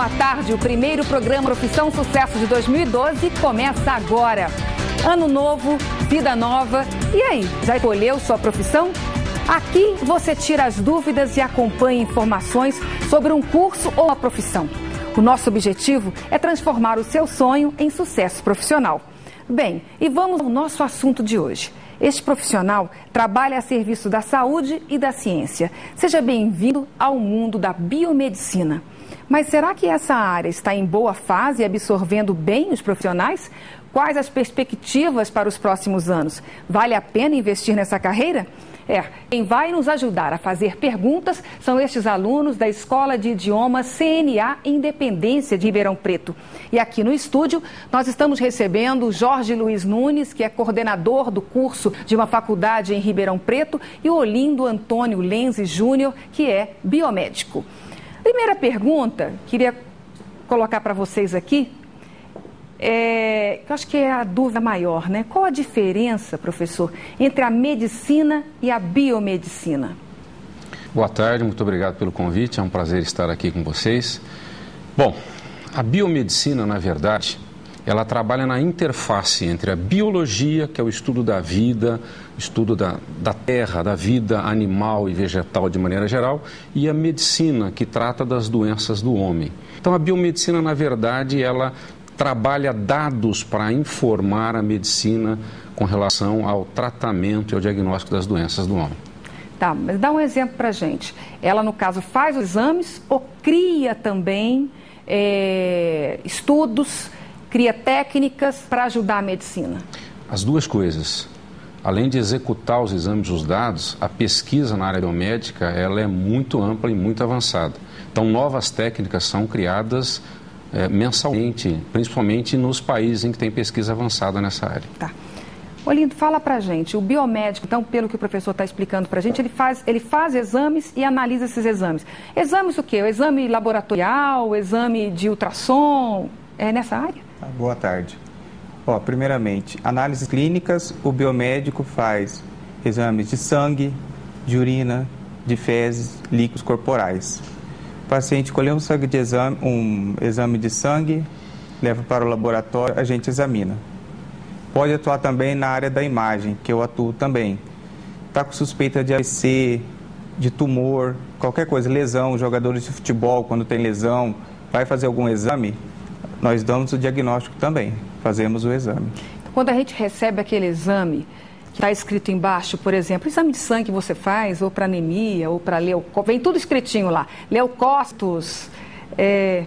boa tarde. O primeiro programa Profissão Sucesso de 2012 começa agora. Ano novo, vida nova. E aí, já escolheu sua profissão? Aqui você tira as dúvidas e acompanha informações sobre um curso ou uma profissão. O nosso objetivo é transformar o seu sonho em sucesso profissional. Bem, e vamos ao nosso assunto de hoje. Este profissional trabalha a serviço da saúde e da ciência. Seja bem-vindo ao mundo da biomedicina. Mas será que essa área está em boa fase e absorvendo bem os profissionais? Quais as perspectivas para os próximos anos? Vale a pena investir nessa carreira? Quem vai nos ajudar a fazer perguntas são estes alunos da Escola de Idiomas CNA Independência de Ribeirão Preto. E aqui no estúdio nós estamos recebendo Jorge Luiz Nunes, que é coordenador do curso de uma faculdade em Ribeirão Preto, e o Olindo Antônio Lenze Júnior, que é biomédico. Primeira pergunta, queria colocar para vocês aqui, eu acho que é a dúvida maior, né? Qual a diferença, professor, entre a medicina e a biomedicina? Boa tarde, muito obrigado pelo convite, é um prazer estar aqui com vocês. Bom, a biomedicina, na verdade, ela trabalha na interface entre a biologia, que é o estudo da vida, estudo da terra, da vida animal e vegetal de maneira geral, e a medicina, que trata das doenças do homem. Então, a biomedicina, na verdade, ela trabalha dados para informar a medicina com relação ao tratamento e ao diagnóstico das doenças do homem. Tá, mas dá um exemplo para a gente. Ela, no caso, faz os exames ou cria também estudos, cria técnicas para ajudar a medicina? As duas coisas. Além de executar os exames, os dados, a pesquisa na área biomédica ela é muito ampla e muito avançada. Então, novas técnicas são criadas mensalmente, principalmente nos países em que tem pesquisa avançada nessa área. Tá. Olindo, fala pra gente, o biomédico, então, pelo que o professor está explicando pra gente, ele faz exames e analisa esses exames. Exames o quê? O exame laboratorial, o exame de ultrassom, é nessa área? Boa tarde. Primeiramente, análises clínicas, o biomédico faz exames de sangue, de urina, de fezes, líquidos corporais. O paciente colheu um exame de sangue, leva para o laboratório, a gente examina. Pode atuar também na área da imagem, que eu atuo também. Está com suspeita de AVC, de tumor, qualquer coisa, lesão, jogadores de futebol, quando tem lesão, vai fazer algum exame, nós damos o diagnóstico também, fazemos o exame. Quando a gente recebe aquele exame, que está escrito embaixo, por exemplo, exame de sangue você faz, ou para anemia, ou para leucócitos, vem tudo escritinho lá, leucócitos,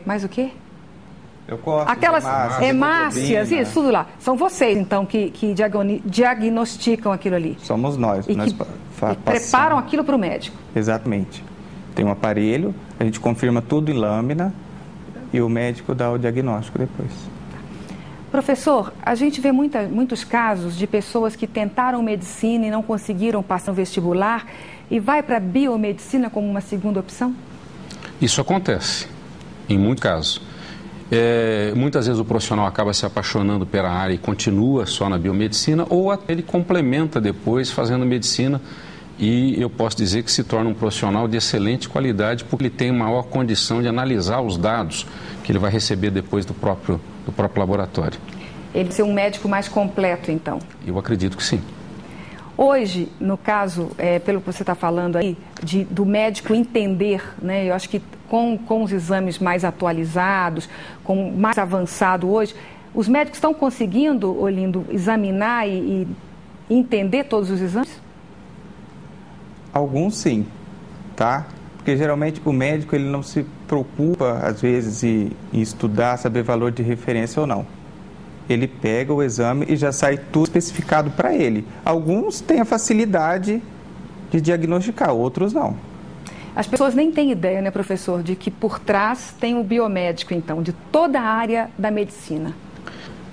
mais o quê? Leucócitos, aquelas hemácias, isso tudo lá. São vocês, então, que diagnosticam aquilo ali? Somos nós. E nós que preparam aquilo para o médico? Exatamente. Tem um aparelho, a gente confirma tudo em lâmina e o médico dá o diagnóstico depois. Professor, a gente vê muitos casos de pessoas que tentaram medicina e não conseguiram passar no vestibular e vai para a biomedicina como uma segunda opção? Isso acontece, em muitos casos. Muitas vezes o profissional acaba se apaixonando pela área e continua só na biomedicina, ou até ele complementa depois fazendo medicina e eu posso dizer que se torna um profissional de excelente qualidade porque ele tem maior condição de analisar os dados que ele vai receber depois do próprio laboratório. Ele ser um médico mais completo, então? Eu acredito que sim. Hoje, no caso, pelo que você está falando aí, do médico entender, né? Eu acho que com os exames mais atualizados, com mais avançado hoje, os médicos estão conseguindo, Olindo, examinar e entender todos os exames? Alguns sim, tá? Porque geralmente o médico ele não se preocupa, às vezes, em estudar, saber valor de referência ou não. Ele pega o exame e já sai tudo especificado para ele. Alguns têm a facilidade de diagnosticar, outros não. As pessoas nem têm ideia, né, professor, de que por trás tem o biomédico, então, de toda a área da medicina.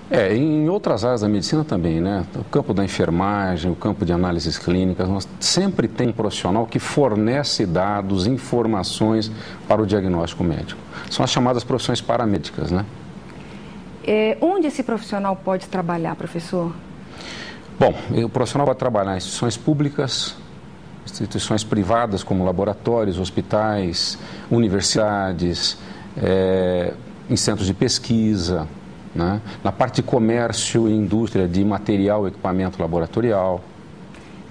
Em outras áreas da medicina também, né? O campo da enfermagem, o campo de análises clínicas, nós sempre tem um profissional que fornece dados, informações para o diagnóstico médico. São as chamadas profissões paramédicas, né? Onde esse profissional pode trabalhar, professor? Bom, o profissional pode trabalhar em instituições públicas, instituições privadas como laboratórios, hospitais, universidades, em centros de pesquisa, né? Na parte de comércio e indústria de material e equipamento laboratorial.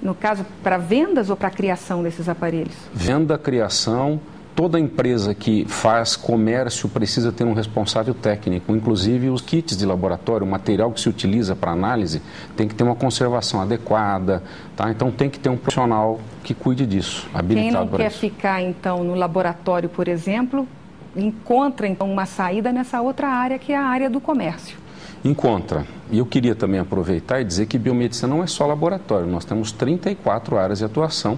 No caso, para vendas ou para a criação desses aparelhos? Venda, criação, toda empresa que faz comércio precisa ter um responsável técnico, inclusive os kits de laboratório, o material que se utiliza para análise tem que ter uma conservação adequada, tá? Então tem que ter um profissional que cuide disso, habilitado para isso. Quem não quer ficar, então, no laboratório, por exemplo, encontra, então, uma saída nessa outra área, que é a área do comércio. Encontra. E eu queria também aproveitar e dizer que biomedicina não é só laboratório, nós temos 34 áreas de atuação.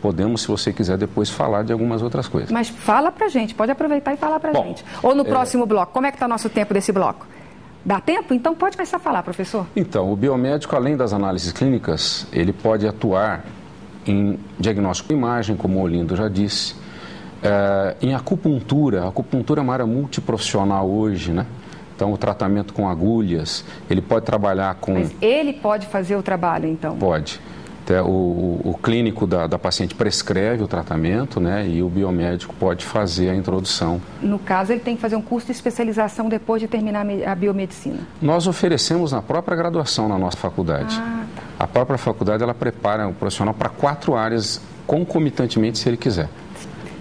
Podemos, se você quiser, depois falar de algumas outras coisas. Mas fala pra gente, pode aproveitar e falar pra gente. Ou no próximo bloco. Como é que está o nosso tempo desse bloco? Dá tempo? Então pode começar a falar, professor. Então, o biomédico, além das análises clínicas, ele pode atuar em diagnóstico de imagem, como o Olindo já disse, em acupuntura. A acupuntura é uma área multiprofissional hoje, né? Então, o tratamento com agulhas, ele pode trabalhar com... Mas ele pode fazer o trabalho, então? Pode. O clínico da paciente prescreve o tratamento, né? E o biomédico pode fazer a introdução. No caso, ele tem que fazer um curso de especialização depois de terminar a biomedicina? Nós oferecemos na própria graduação na nossa faculdade. Tá. A própria faculdade, ela prepara o profissional para 4 áreas concomitantemente, se ele quiser.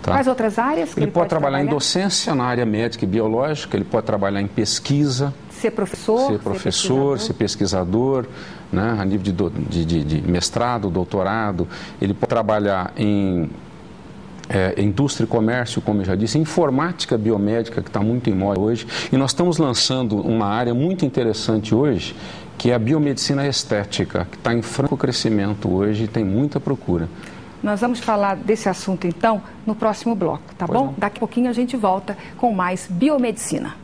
Tá? Quais outras áreas que ele pode trabalhar? Em docência na área médica e biológica, ele pode trabalhar em pesquisa. Ser professor, ser pesquisador, né, a nível de mestrado, doutorado. Ele pode trabalhar em indústria e comércio, como eu já disse, informática biomédica, que está muito em moda hoje. E nós estamos lançando uma área muito interessante hoje, que é a biomedicina estética, que está em franco crescimento hoje e tem muita procura. Nós vamos falar desse assunto, então, no próximo bloco, tá bom? Não. Daqui a pouquinho a gente volta com mais biomedicina.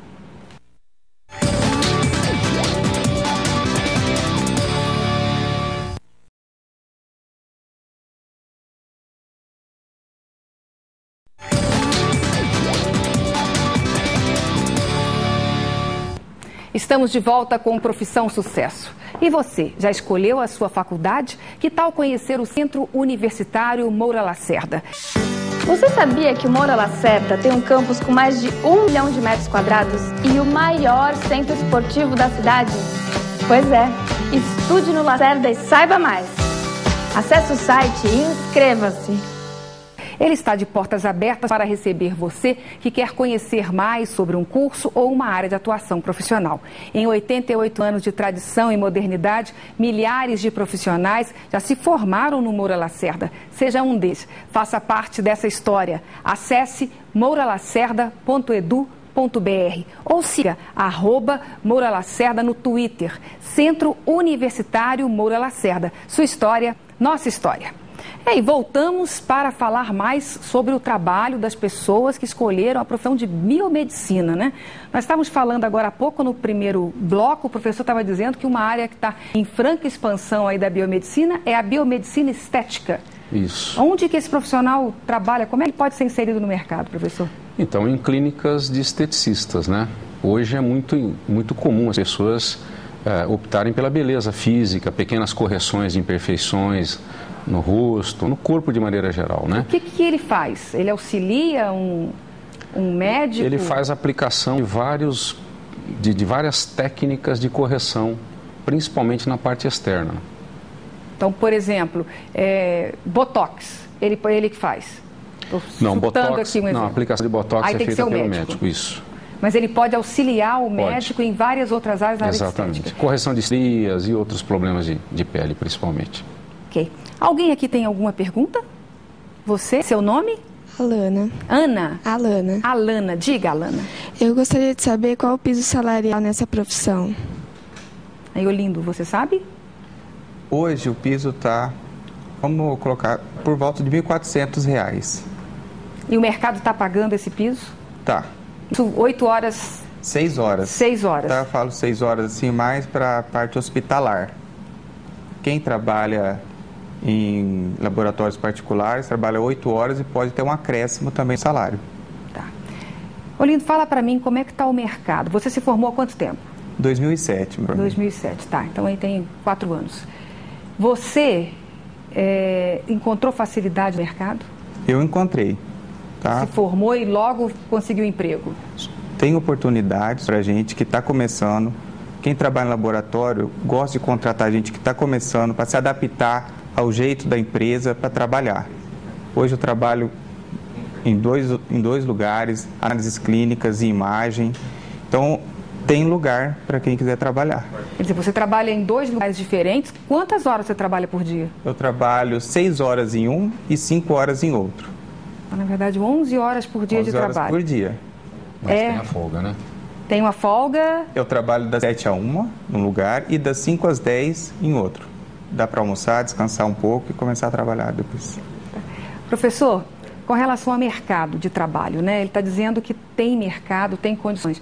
Estamos de volta com Profissão Sucesso. E você, já escolheu a sua faculdade? Que tal conhecer o Centro Universitário Moura Lacerda? Você sabia que o Moura Lacerda tem um campus com mais de 1 milhão de metros quadrados e o maior centro esportivo da cidade? Pois é, estude no Lacerda e saiba mais. Acesse o site e inscreva-se. Ele está de portas abertas para receber você que quer conhecer mais sobre um curso ou uma área de atuação profissional. Em 88 anos de tradição e modernidade, milhares de profissionais já se formaram no Moura Lacerda. Seja um deles. Faça parte dessa história. Acesse mouralacerda.edu.br ou siga @Moura Lacerda no Twitter. Centro Universitário Moura Lacerda. Sua história, nossa história. E voltamos para falar mais sobre o trabalho das pessoas que escolheram a profissão de biomedicina, né? Nós estávamos falando agora há pouco, no primeiro bloco, o professor estava dizendo que uma área que está em franca expansão aí da biomedicina é a biomedicina estética. Isso. Onde que esse profissional trabalha? Como é que ele pode ser inserido no mercado, professor? Então, em clínicas de esteticistas, né? Hoje é muito comum as pessoas optarem pela beleza física, pequenas correções de imperfeições no rosto, no corpo de maneira geral, né? O que ele faz? Ele auxilia um médico? Ele faz a aplicação de várias técnicas de correção, principalmente na parte externa. Então, por exemplo, Botox, ele que faz? Não, Botox, aqui não, a aplicação de Botox é feita pelo médico, isso. Mas ele pode auxiliar o médico em várias outras áreas da área Exatamente. estética. Correção de estrias e outros problemas de pele, principalmente. Ok. Alguém aqui tem alguma pergunta? Você, seu nome? Alana. Ana? Alana. Alana, diga, Alana. Eu gostaria de saber qual o piso salarial nessa profissão. Aí, Olindo, você sabe? Hoje o piso está, vamos colocar, por volta de R$ 1.400. E o mercado está pagando esse piso? Tá. Isso, 8 horas? 6 horas. 6 horas. Tá, eu falo 6 horas assim, mais para a parte hospitalar. Quem trabalha em laboratórios particulares trabalha 8 horas e pode ter um acréscimo também no salário. Tá. Olindo, fala para mim como é que está o mercado. Você se formou há quanto tempo? 2007. 2007, tá. Então aí tem 4 anos. Você encontrou facilidade no mercado? Eu encontrei. Tá? Se formou e logo conseguiu emprego? Tem oportunidades para gente que está começando. Quem trabalha em laboratório gosta de contratar gente que está começando para se adaptar ao jeito da empresa para trabalhar. Hoje eu trabalho em dois lugares, análises clínicas e imagem. Então, tem lugar para quem quiser trabalhar. Quer dizer, você trabalha em 2 lugares diferentes. Quantas horas você trabalha por dia? Eu trabalho 6 horas em um e 5 horas em outro. Na verdade, 11 horas por dia de trabalho. 11 horas por dia. Mas tem a folga, né? Tem uma folga? Eu trabalho das 7 a 1 num lugar e das 5 às 10 em outro. Dá para almoçar, descansar um pouco e começar a trabalhar depois. Professor, com relação ao mercado de trabalho, né? Ele está dizendo que tem mercado, tem condições.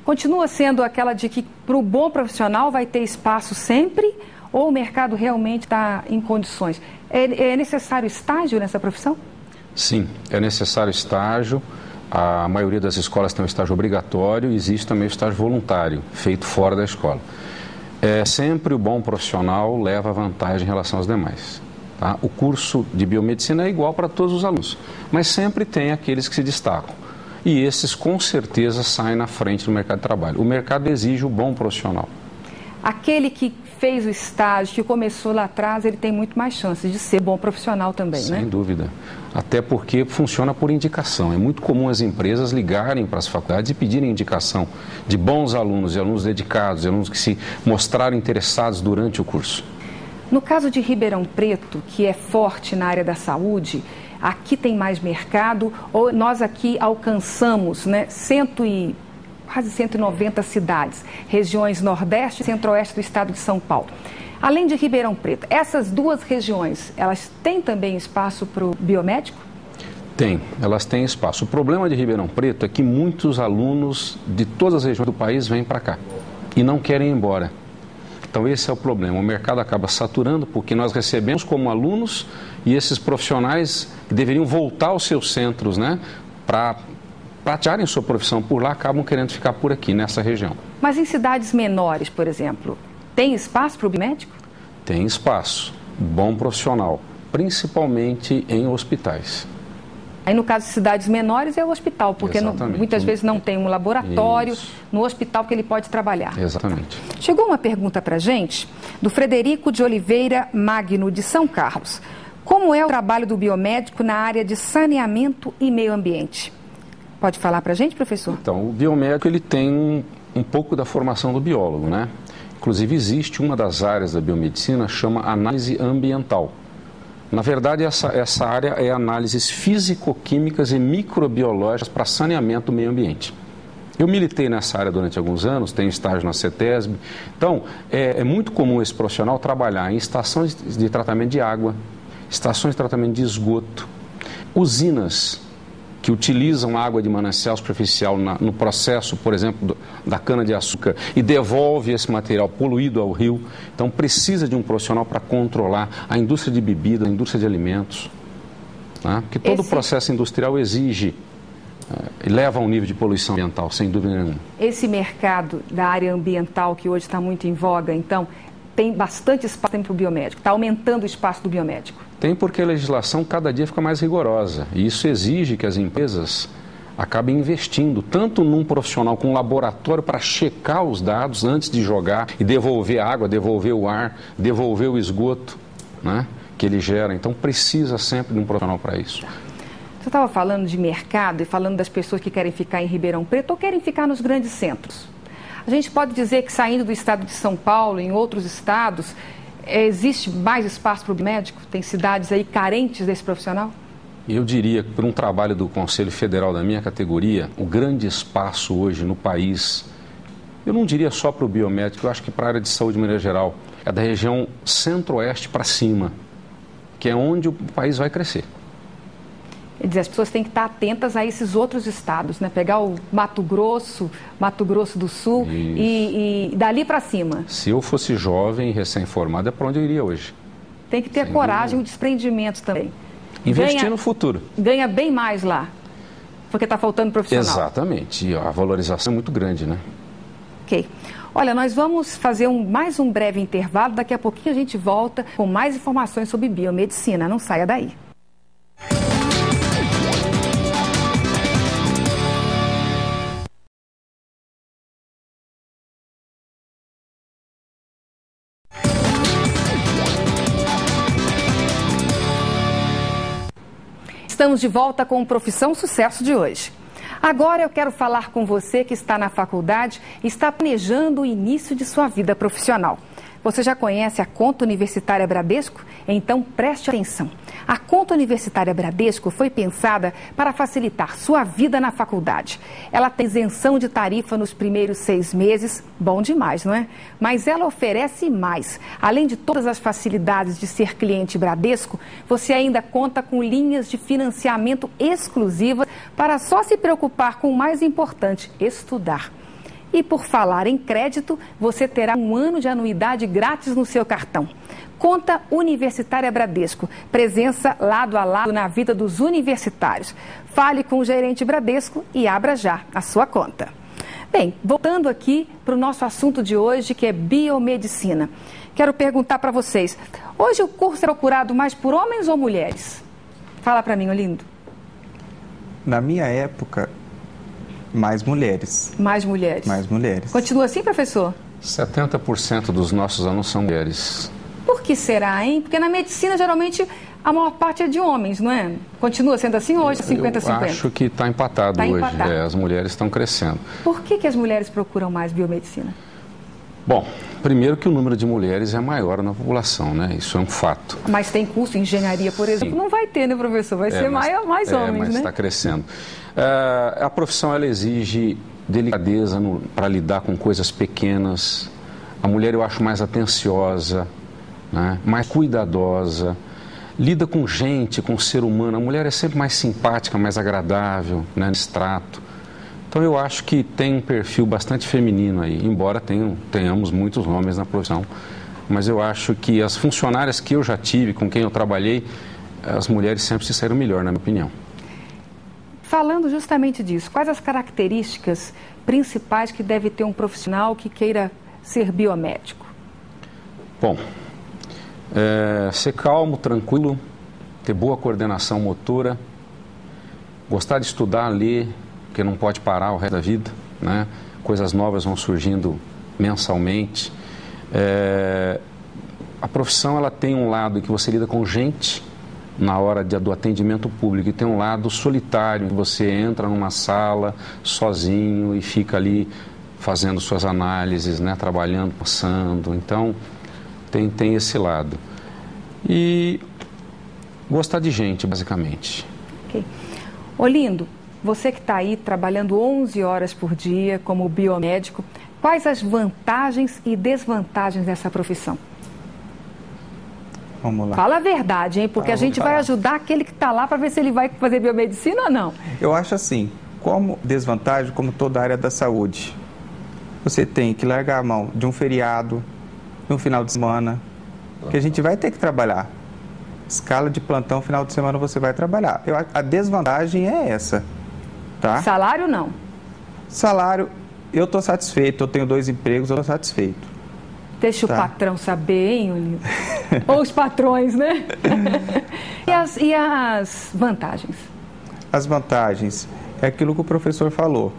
Continua sendo aquela de que para o bom profissional vai ter espaço sempre ou o mercado realmente está em condições? É necessário estágio nessa profissão? Sim, é necessário estágio. A maioria das escolas tem um estágio obrigatório e existe também o estágio voluntário, feito fora da escola. Sempre o bom profissional leva vantagem em relação aos demais. Tá? O curso de biomedicina é igual para todos os alunos, mas sempre tem aqueles que se destacam. E esses, com certeza, saem na frente do mercado de trabalho. O mercado exige o bom profissional. Aquele que fez o estágio, que começou lá atrás, ele tem muito mais chances de ser bom profissional também, né? Sem dúvida. Até porque funciona por indicação. É muito comum as empresas ligarem para as faculdades e pedirem indicação de bons alunos, de alunos dedicados, de alunos que se mostraram interessados durante o curso. No caso de Ribeirão Preto, que é forte na área da saúde, aqui tem mais mercado, ou nós aqui alcançamos, né, quase 190 cidades, regiões Nordeste e Centro-Oeste do estado de São Paulo. Além de Ribeirão Preto, essas 2 regiões, elas têm também espaço para o biomédico? Tem, elas têm espaço. O problema de Ribeirão Preto é que muitos alunos de todas as regiões do país vêm para cá e não querem ir embora. Então esse é o problema, o mercado acaba saturando porque nós recebemos como alunos e esses profissionais que deveriam voltar aos seus centros, né, para praticarem sua profissão por lá, acabam querendo ficar por aqui, nessa região. Mas em cidades menores, por exemplo, tem espaço para o biomédico? Tem espaço, bom profissional, principalmente em hospitais. Aí, no caso de cidades menores, é o hospital, porque muitas vezes não tem um laboratório. Isso. No hospital que ele pode trabalhar. Exatamente. Chegou uma pergunta para a gente do Frederico de Oliveira Magno, de São Carlos. Como é o trabalho do biomédico na área de saneamento e meio ambiente? Pode falar para a gente, professor? Então, o biomédico ele tem um pouco da formação do biólogo, né? Inclusive, existe uma das áreas da biomedicina, chama análise ambiental. Na verdade, essa área é análises físico-químicas e microbiológicas para saneamento do meio ambiente. Eu militei nessa área durante alguns anos, tenho estágio na CETESB. Então, é muito comum esse profissional trabalhar em estações de tratamento de água, estações de tratamento de esgoto, usinas que utilizam água de manancial superficial no processo, por exemplo, da cana-de-açúcar e devolve esse material poluído ao rio. Então, precisa de um profissional para controlar a indústria de bebida, a indústria de alimentos. Né? Porque todo o processo industrial exige e leva a um nível de poluição ambiental, sem dúvida nenhuma. Esse mercado da área ambiental, que hoje está muito em voga, então, tem bastante espaço para o biomédico, está aumentando o espaço do biomédico. Tem, porque a legislação cada dia fica mais rigorosa e isso exige que as empresas acabem investindo tanto num profissional com um laboratório para checar os dados antes de jogar e devolver a água, devolver o ar, devolver o esgoto, né, que ele gera. Então precisa sempre de um profissional para isso. Você estava falando de mercado e falando das pessoas que querem ficar em Ribeirão Preto ou querem ficar nos grandes centros. A gente pode dizer que saindo do estado de São Paulo, em outros estados, existe mais espaço para o biomédico? Tem cidades aí carentes desse profissional? Eu diria que, por um trabalho do Conselho Federal da minha categoria, o grande espaço hoje no país, eu não diria só para o biomédico, eu acho que para a área de saúde de maneira geral, é da região centro-oeste para cima, que é onde o país vai crescer. Quer dizer, as pessoas têm que estar atentas a esses outros estados, né? Pegar o Mato Grosso do Sul e dali para cima. Se eu fosse jovem e recém-formado, é para onde eu iria hoje. Tem que ter coragem e o desprendimento também. Investir no futuro. Ganha bem mais lá, porque está faltando profissional. Exatamente, e a valorização é muito grande, né? Ok. Olha, nós vamos fazer mais um breve intervalo, daqui a pouquinho a gente volta com mais informações sobre biomedicina. Não saia daí. Estamos de volta com o Profissão Sucesso de hoje. Agora eu quero falar com você que está na faculdade e está planejando o início de sua vida profissional. Você já conhece a Conta Universitária Bradesco? Então preste atenção. A Conta Universitária Bradesco foi pensada para facilitar sua vida na faculdade. Ela tem isenção de tarifa nos primeiros 6 meses, bom demais, não é? Mas ela oferece mais. Além de todas as facilidades de ser cliente Bradesco, você ainda conta com linhas de financiamento exclusivas para só se preocupar com o mais importante, estudar. E por falar em crédito, você terá 1 ano de anuidade grátis no seu cartão. Conta Universitária Bradesco, presença lado a lado na vida dos universitários. Fale com o gerente Bradesco e abra já a sua conta. Bem, voltando aqui para o nosso assunto de hoje, que é biomedicina. Quero perguntar para vocês, hoje o curso é procurado mais por homens ou mulheres? Fala para mim, Olindo. Na minha época, mais mulheres. Mais mulheres. Mais mulheres. Continua assim, professor? 70% dos nossos alunos são mulheres. Por que será, hein? Porque na medicina, geralmente, a maior parte é de homens, não é? Continua sendo assim ou hoje é 50-50? Eu acho que está empatado hoje. Empatado. As mulheres estão crescendo. Por que as mulheres procuram mais biomedicina? Bom, primeiro que o número de mulheres é maior na população, né? Isso é um fato. Mas tem curso em engenharia, por exemplo? Sim. Não vai ter, né, professor? Vai ser mais homens, mas né? Está crescendo. A profissão, ela exige delicadeza para lidar com coisas pequenas. A mulher eu acho mais atenciosa, né? Mais cuidadosa, lida com gente, com ser humano. A mulher é sempre mais simpática, mais agradável, né, nesse trato. Então eu acho que tem um perfil bastante feminino aí, embora tenhamos muitos homens na profissão. Mas eu acho que as funcionárias que eu já tive, com quem eu trabalhei, as mulheres sempre se saíram melhor, na minha opinião. Falando justamente disso, quais as características principais que deve ter um profissional que queira ser biomédico? Bom, ser calmo, tranquilo, ter boa coordenação motora, gostar de estudar, ler, porque não pode parar o resto da vida, né? Coisas novas vão surgindo mensalmente. A profissão, ela tem um lado que você lida com gente na hora do atendimento público, e tem um lado solitário, que você entra numa sala sozinho e fica ali fazendo suas análises, né? Trabalhando, passando. Então tem esse lado. E gostar de gente, basicamente. Ok. Olindo, você que está aí trabalhando 11 horas por dia como biomédico, quais as vantagens e desvantagens dessa profissão? Vamos lá. Fala a verdade, hein? Porque a gente vai ajudar aquele que está lá para ver se ele vai fazer biomedicina ou não. Eu acho assim, como desvantagem, como toda a área da saúde, você tem que largar a mão de um feriado, de um final de semana, que a gente vai ter que trabalhar. Escala de plantão, final de semana você vai trabalhar. A desvantagem é essa, tá? Salário não? Salário, eu estou satisfeito, eu tenho 2 empregos, eu estou satisfeito. Deixa o patrão saber, hein, Olindo? Ou os patrões, né? E as vantagens? As vantagens é aquilo que o professor falou.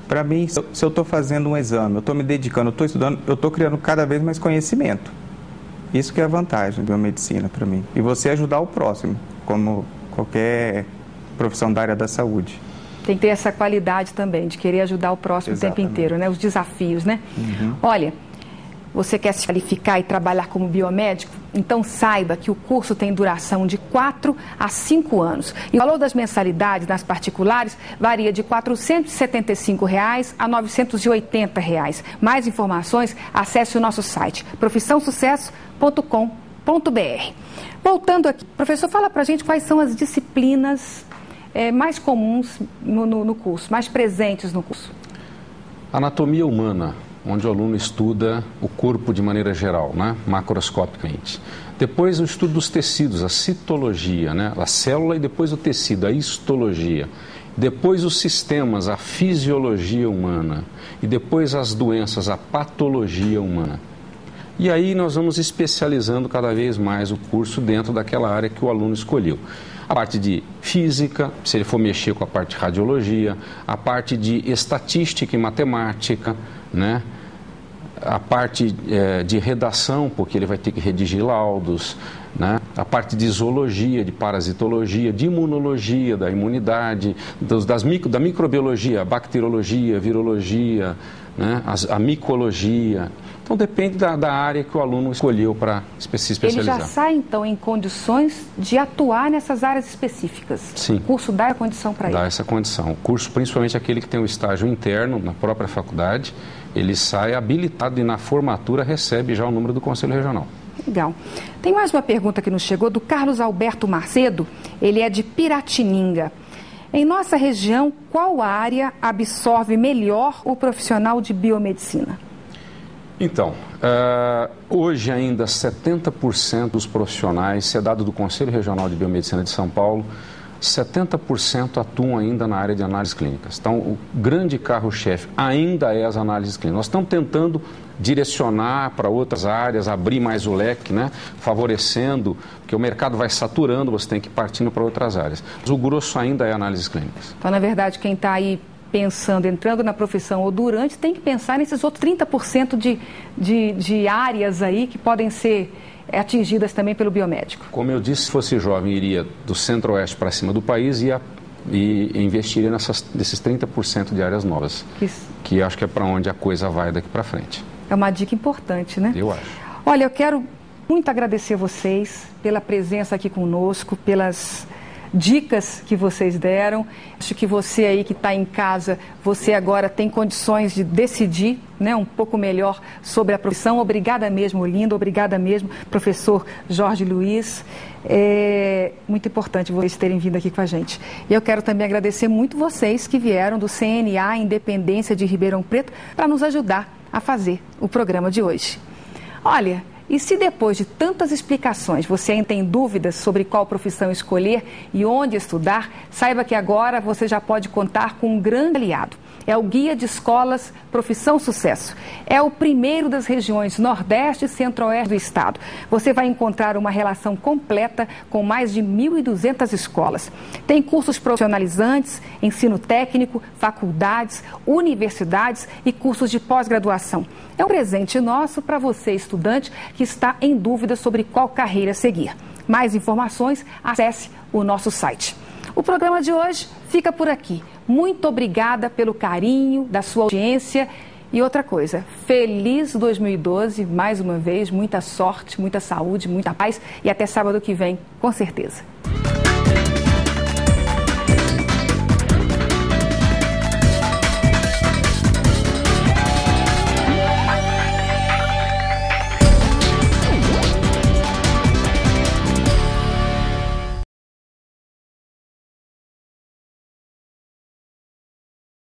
Para mim, se eu estou fazendo um exame, eu estou me dedicando, eu estou estudando, eu estou criando cada vez mais conhecimento. Isso que é a vantagem da biomedicina para mim. E você ajudar o próximo, como qualquer profissão da área da saúde. Tem que ter essa qualidade também, de querer ajudar o próximo o tempo inteiro, né? Os desafios, né? Uhum. Olha, você quer se qualificar e trabalhar como biomédico? Então saiba que o curso tem duração de 4 a 5 anos. E o valor das mensalidades nas particulares varia de R$ 475 a R$ 980. Mais informações, acesse o nosso site, profissãosucesso.com.br. Voltando aqui, professor, fala pra gente quais são as disciplinas mais comuns no curso, mais presentes no curso. Anatomia humana, onde o aluno estuda o corpo de maneira geral, né? Macroscopicamente. Depois o estudo dos tecidos, a citologia, né? A célula e depois o tecido, a histologia. Depois os sistemas, a fisiologia humana. E depois as doenças, a patologia humana. E aí nós vamos especializando cada vez mais o curso dentro daquela área que o aluno escolheu. A parte de física, se ele for mexer com a parte de radiologia, a parte de estatística e matemática, né? a parte de redação, porque ele vai ter que redigir laudos, né? A parte de zoologia, de parasitologia, de imunologia, da imunidade, da microbiologia, bacteriologia, virologia, né? A micologia. Então depende da área que o aluno escolheu para se especializar. Ele já sai então em condições de atuar nessas áreas específicas? Sim. O curso dá a condição para ele? Dá essa condição. O curso, principalmente aquele que tem o estágio interno na própria faculdade, ele sai habilitado e na formatura recebe já o número do Conselho Regional. Legal. Tem mais uma pergunta que nos chegou do Carlos Alberto Macedo, ele é de Piratininga. Em nossa região, qual área absorve melhor o profissional de biomedicina? Então, hoje ainda 70% dos profissionais, se é dado do Conselho Regional de Biomedicina de São Paulo, 70% atuam ainda na área de análises clínicas. Então, o grande carro-chefe ainda é as análises clínicas. Nós estamos tentando direcionar para outras áreas, abrir mais o leque, né? Favorecendo, porque o mercado vai saturando, você tem que ir partindo para outras áreas. Mas o grosso ainda é análises clínicas. Então, na verdade, quem está aí pensando, entrando na profissão ou durante, tem que pensar nesses outros 30% de áreas aí que podem ser atingidas também pelo biomédico. Como eu disse, se fosse jovem, iria do centro-oeste para cima do país e investiria nesses 30% de áreas novas, que acho que é para onde a coisa vai daqui para frente. É uma dica importante, né? Eu acho. Olha, eu quero muito agradecer vocês pela presença aqui conosco, pelas dicas que vocês deram. Acho que você aí que está em casa, você agora tem condições de decidir, né, um pouco melhor sobre a profissão. Obrigada mesmo, Olinda, obrigada mesmo, professor Jorge Luiz. É muito importante vocês terem vindo aqui com a gente. E eu quero também agradecer muito vocês que vieram do CNA Independência de Ribeirão Preto para nos ajudar a fazer o programa de hoje. Olha, e se depois de tantas explicações você ainda tem dúvidas sobre qual profissão escolher e onde estudar, saiba que agora você já pode contar com um grande aliado. É o Guia de Escolas Profissão Sucesso. É o primeiro das regiões Nordeste e Centro-Oeste do Estado. Você vai encontrar uma relação completa com mais de 1.200 escolas. Tem cursos profissionalizantes, ensino técnico, faculdades, universidades e cursos de pós-graduação. É um presente nosso para você, estudante, que está em dúvida sobre qual carreira seguir. Mais informações, acesse o nosso site. O programa de hoje fica por aqui. Muito obrigada pelo carinho da sua audiência. E outra coisa, feliz 2012, mais uma vez, muita sorte, muita saúde, muita paz e até sábado que vem, com certeza.